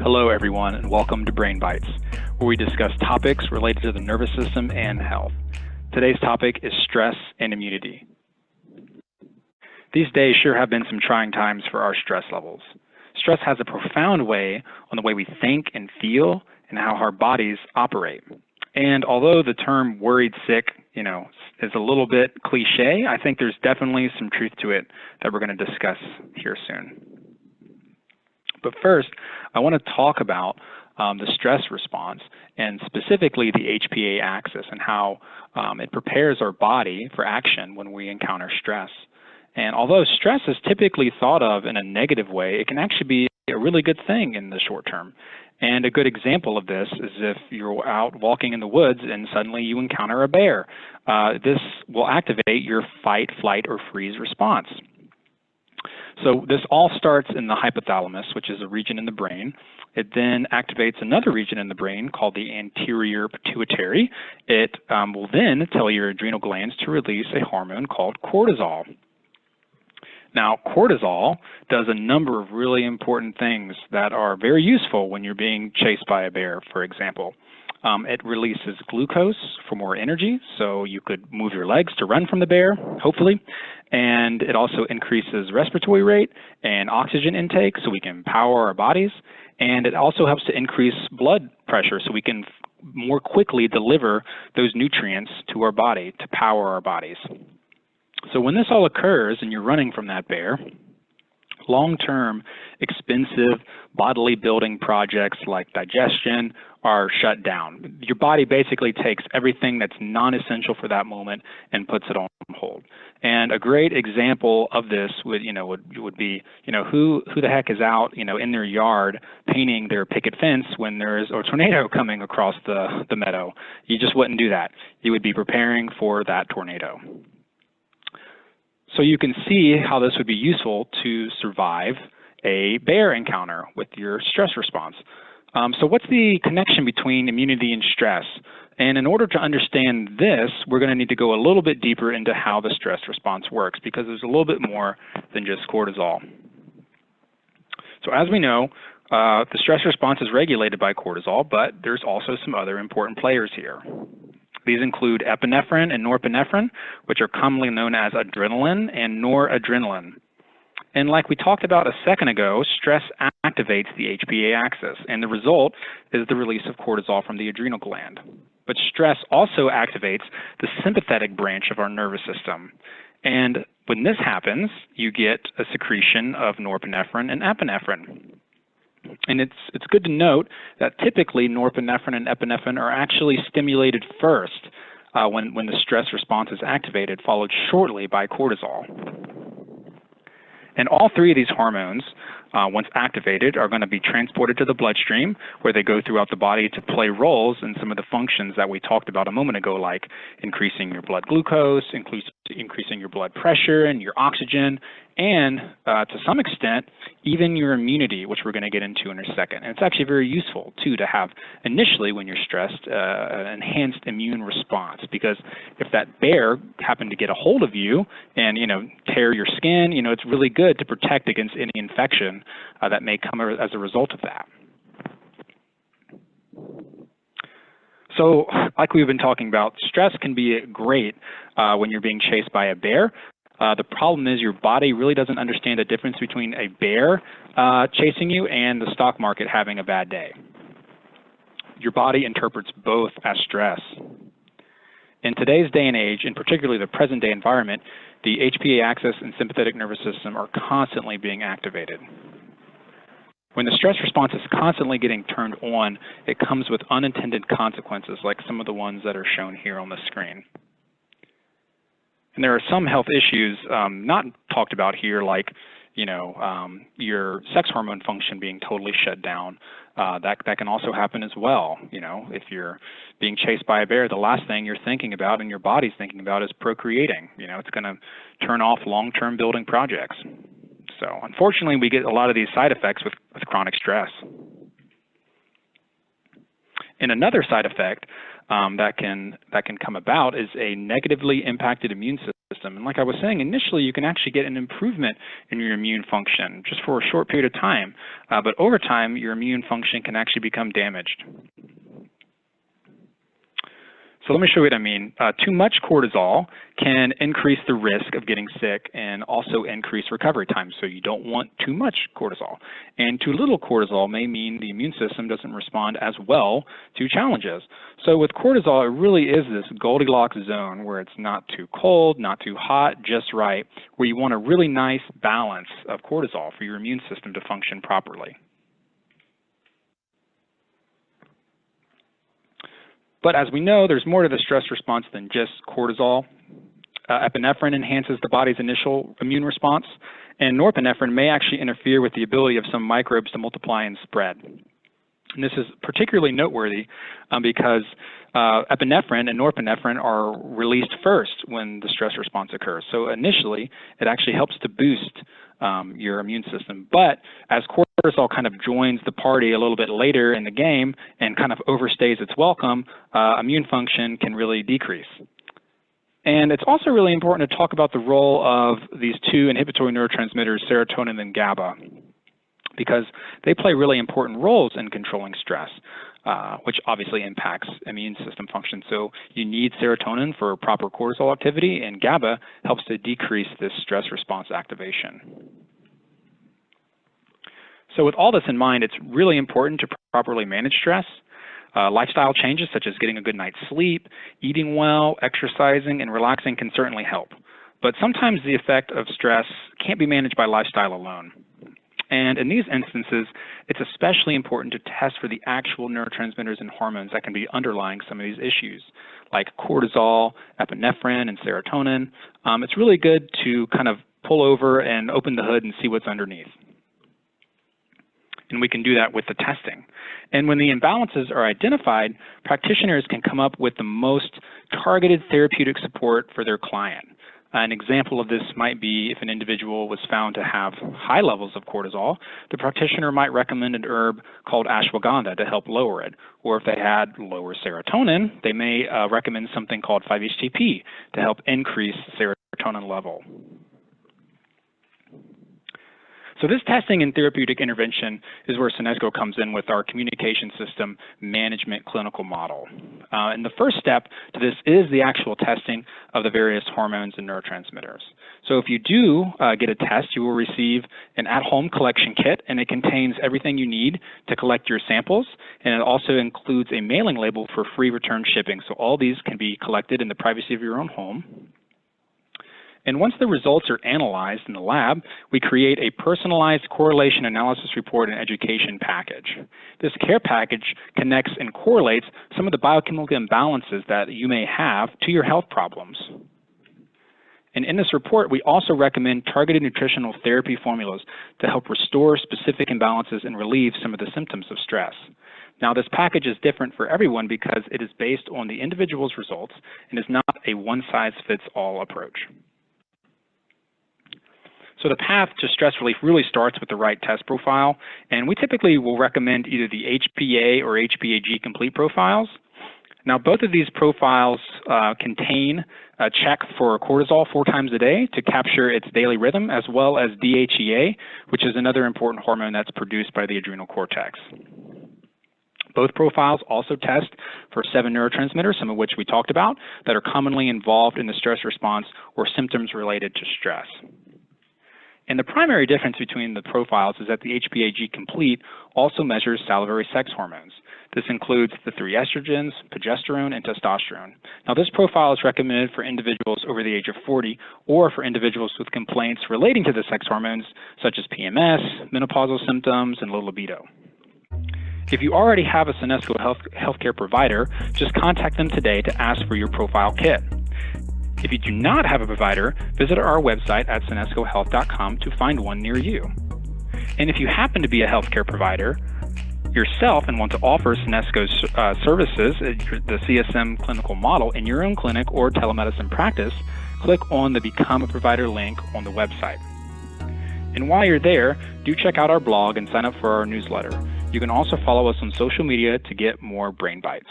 Hello everyone and welcome to Brain Bites, where we discuss topics related to the nervous system and health. Today's topic is stress and immunity. These days sure have been some trying times for our stress levels. Stress has a profound way on the way we think and feel and how our bodies operate. And although the term worried sick, is a little bit cliche, I think there's definitely some truth to it that we're going to discuss here soon. But first, I want to talk about the stress response and specifically the HPA axis and how it prepares our body for action when we encounter stress. And although stress is typically thought of in a negative way, it can actually be a really good thing in the short term. And a good example of this is if you're out walking in the woods and suddenly you encounter a bear. This will activate your fight, flight, or freeze response. So this all starts in the hypothalamus, which is a region in the brain. It then activates another region in the brain called the anterior pituitary. It will then tell your adrenal glands to release a hormone called cortisol. Now, cortisol does a number of really important things that are very useful when you're being chased by a bear, for example. It releases glucose for more energy, so you could move your legs to run from the bear, hopefully. And it also increases respiratory rate and oxygen intake so we can power our bodies. And it also helps to increase blood pressure so we can more quickly deliver those nutrients to our body to power our bodies. So when this all occurs and you're running from that bear, long-term expensive bodily building projects like digestion are shut down. Your body basically takes everything that's non-essential for that moment and puts it on hold. And a great example of this would be who the heck is out in their yard painting their picket fence when there is a tornado coming across the meadow. You just wouldn't do that. You would be preparing for that tornado. So you can see how this would be useful to survive a bear encounter with your stress response. So what's the connection between immunity and stress? And in order to understand this, we're going to need to go a little bit deeper into how the stress response works because there's a little bit more than just cortisol. So as we know, the stress response is regulated by cortisol, but there's also some other important players here. These include epinephrine and norepinephrine, which are commonly known as adrenaline and noradrenaline. And like we talked about a second ago, stress activates the HPA axis, and the result is the release of cortisol from the adrenal gland. But stress also activates the sympathetic branch of our nervous system. And when this happens, you get a secretion of norepinephrine and epinephrine. And it's good to note that typically norepinephrine and epinephrine are actually stimulated first when the stress response is activated, followed shortly by cortisol. And all three of these hormones, once activated, are going to be transported to the bloodstream, where they go throughout the body to play roles in some of the functions that we talked about a moment ago, like increasing your blood glucose, increasing your blood pressure and your oxygen, and to some extent, even your immunity, which we're going to get into in a second. And it's actually very useful, too, to have initially when you're stressed, an enhanced immune response, because if that bear happened to get a hold of you and, tear your skin, it's really good to protect against any infection that may come as a result of that. So like we've been talking about, stress can be great when you're being chased by a bear. The problem is your body really doesn't understand the difference between a bear chasing you and the stock market having a bad day. Your body interprets both as stress. In today's day and age, and particularly the present day environment, the HPA axis and sympathetic nervous system are constantly being activated. When the stress response is constantly getting turned on, it comes with unintended consequences like some of the ones that are shown here on the screen. And there are some health issues not talked about here, like your sex hormone function being totally shut down. That can also happen as well. If you're being chased by a bear, the last thing you're thinking about and your body's thinking about is procreating. It's going to turn off long-term building projects. So unfortunately, we get a lot of these side effects with chronic stress. And another side effect that can come about is a negatively impacted immune system. And like I was saying, initially you can actually get an improvement in your immune function just for a short period of time. But over time, your immune function can actually become damaged. So let me show you what I mean. Too much cortisol can increase the risk of getting sick and also increase recovery time. So you don't want too much cortisol. And too little cortisol may mean the immune system doesn't respond as well to challenges. So with cortisol, it really is this Goldilocks zone where it's not too cold, not too hot, just right, where you want a really nice balance of cortisol for your immune system to function properly. But as we know, there's more to the stress response than just cortisol. Epinephrine enhances the body's initial immune response, and norepinephrine may actually interfere with the ability of some microbes to multiply and spread. And this is particularly noteworthy because epinephrine and norepinephrine are released first when the stress response occurs. So initially, it actually helps to boost your immune system. But as cortisol kind of joins the party a little bit later in the game and kind of overstays its welcome, immune function can really decrease. And it's also really important to talk about the role of these two inhibitory neurotransmitters, serotonin and GABA, because they play really important roles in controlling stress, which obviously impacts immune system function. So you need serotonin for proper cortisol activity, and GABA helps to decrease this stress response activation. So with all this in mind, it's really important to properly manage stress. Lifestyle changes such as getting a good night's sleep, eating well, exercising, and relaxing can certainly help. But sometimes the effect of stress can't be managed by lifestyle alone. And in these instances, it's especially important to test for the actual neurotransmitters and hormones that can be underlying some of these issues, like cortisol, epinephrine, and serotonin. It's really good to kind of pull over and open the hood and see what's underneath. And we can do that with the testing. And when the imbalances are identified, practitioners can come up with the most targeted therapeutic support for their client. An example of this might be if an individual was found to have high levels of cortisol, the practitioner might recommend an herb called ashwagandha to help lower it. Or if they had lower serotonin, they may recommend something called 5-HTP to help increase serotonin level. So this testing and therapeutic intervention is where Senesco comes in with our communication system management clinical model. And the first step to this is the actual testing of the various hormones and neurotransmitters. So if you do get a test, you will receive an at-home collection kit, and it contains everything you need to collect your samples, and it also includes a mailing label for free return shipping. So all these can be collected in the privacy of your own home. And once the results are analyzed in the lab, we create a personalized correlation analysis report and education package. This care package connects and correlates some of the biochemical imbalances that you may have to your health problems. And in this report, we also recommend targeted nutritional therapy formulas to help restore specific imbalances and relieve some of the symptoms of stress. Now, this package is different for everyone because it is based on the individual's results and is not a one-size-fits-all approach. So the path to stress relief really starts with the right test profile, and we typically will recommend either the HPA or HPAG complete profiles. Now, both of these profiles contain a check for cortisol 4 times a day to capture its daily rhythm, as well as DHEA, which is another important hormone that's produced by the adrenal cortex. Both profiles also test for 7 neurotransmitters, some of which we talked about, that are commonly involved in the stress response or symptoms related to stress. And the primary difference between the profiles is that the HPAG complete also measures salivary sex hormones. This includes the 3 estrogens, progesterone, and testosterone. Now, this profile is recommended for individuals over the age of 40 or for individuals with complaints relating to the sex hormones, such as PMS, menopausal symptoms, and low libido. If you already have a Senesco healthcare provider, just contact them today to ask for your profile kit. If you do not have a provider, visit our website at senescohealth.com to find one near you. And if you happen to be a healthcare provider yourself and want to offer Senesco's services, the CSM clinical model, in your own clinic or telemedicine practice, click on the Become a Provider link on the website. And while you're there, do check out our blog and sign up for our newsletter. You can also follow us on social media to get more brain bites.